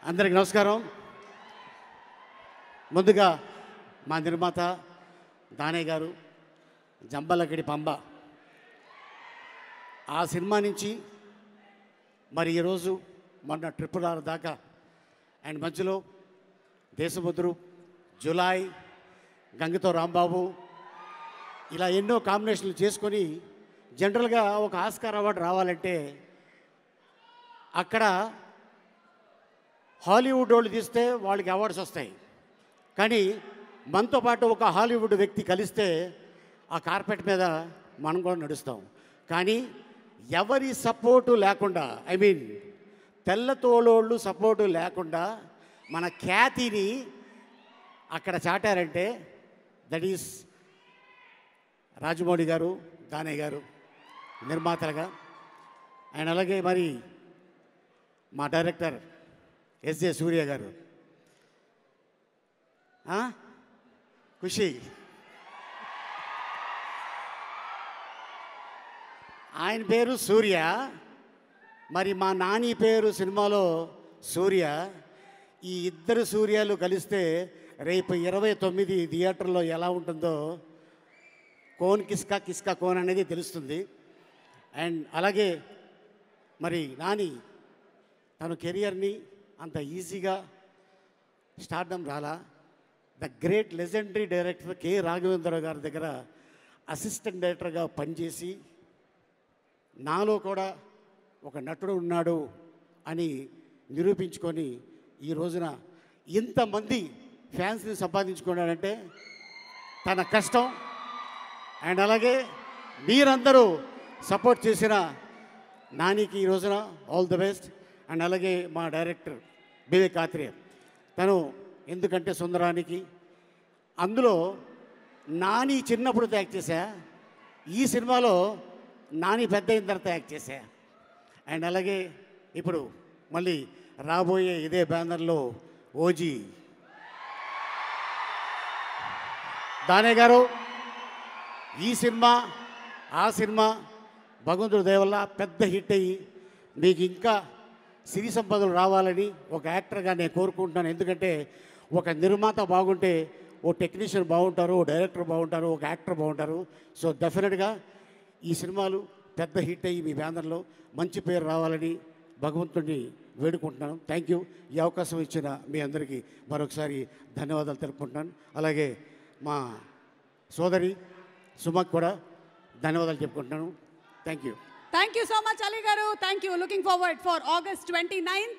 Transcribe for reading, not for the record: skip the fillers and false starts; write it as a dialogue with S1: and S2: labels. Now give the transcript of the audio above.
S1: అందరికి నమస్కారం. ముందుగా మా నిర్మాత దానయ్య గారు జంబలగడి పంబ ఆ సినిమా నుంచి మరి ఈరోజు మొన్న ట్రిపుల్ ఆర్ దాకా అండ్ మధ్యలో దేశముద్రు, జులాయ్, గంగతో రాంబాబు ఇలా ఎన్నో కాంబినేషన్లు చేసుకొని జనరల్గా ఒక ఆస్కార్ అవార్డు రావాలంటే అక్కడ హాలీవుడ్ వాళ్ళు తీస్తే వాళ్ళకి అవార్డ్స్ వస్తాయి. కానీ మనతో పాటు ఒక హాలీవుడ్ వ్యక్తి కలిస్తే ఆ కార్పెట్ మీద మనం కూడా నడుస్తాం. కానీ ఎవరి సపోర్టు లేకుండా, ఐ మీన్ తెల్లతోలోళ్ళు సపోర్టు లేకుండా మన ఖ్యాతిని అక్కడ చాటారంటే దట్ ఈస్ రాజమౌళి గారు, దానయ్య గారు నిర్మాతలుగా. అండ్ అలాగే మరి మా డైరెక్టర్ ఎస్జే సూర్య గారు, ఖుషి, ఆయన పేరు సూర్య, మరి మా నాని పేరు సినిమాలో సూర్య. ఈ ఇద్దరు సూర్యాలు కలిస్తే రేపు 29 థియేటర్లో ఎలా ఉంటుందో కోన్ కిస్కా కిస్కా కోన్ అనేది తెలుస్తుంది. అండ్ అలాగే మరి నాని తన కెరియర్ని అంత ఈజీగా స్టార్డమ్ రాలా. The great legendary director K Raghavendra Rao గారి దగ్గర అసిస్టెంట్ డైరెక్టర్గా పనిచేసి నాలో కూడా ఒక నటుడు ఉన్నాడు అని నిరూపించుకొని ఈ రోజున ఇంతమంది ఫ్యాన్స్ని సంపాదించుకున్నాడంటే తన కష్టం. అండ్ అలాగే మీరందరూ సపోర్ట్ చేసిన నానికి ఈ రోజున ఆల్ ది బెస్ట్. అండ్ అలాగే మా డైరెక్టర్ వివేక్ ఆత్రేయ, తను ఎందుకంటే సుందరానికి అందులో నాని చిన్నప్పుడు యాక్ట్ చేశా, ఈ సినిమాలో నాని పెద్ద అయిన తర్వాత యాక్ట్ చేశా. అండ్ అలాగే ఇప్పుడు మళ్ళీ రాబోయే ఇదే బ్యానర్లో ఓజీ దానయ్య గారు. ఈ సినిమా ఆ సినిమా భగవంతుడి దయ వల్ల పెద్ద హిట్ అయ్యి మీకు ఇంకా సిరి సంపదలు రావాలని ఒక యాక్టర్గా నేను కోరుకుంటున్నాను. ఎందుకంటే ఒక నిర్మాత బాగుంటే ఓ టెక్నీషియన్ బాగుంటారు, ఓ డైరెక్టర్ బాగుంటారు, ఒక యాక్టర్ బాగుంటారు. సో డెఫినెట్గా ఈ సినిమాలు పెద్ద హిట్ అయ్యి మీ బ్యానర్లో మంచి పేరు రావాలని భగవంతుడిని వేడుకుంటున్నాను. Thank you. ఈ అవకాశం ఇచ్చిన మీ అందరికీ మరొకసారి ధన్యవాదాలు తెలుపుకుంటున్నాను. అలాగే మా సోదరి సుమక్ కూడా ధన్యవాదాలు చెప్పుకుంటున్నాను. Thank you.
S2: Thank you so much, Ali Garu. Thank you. Looking forward for August 29th.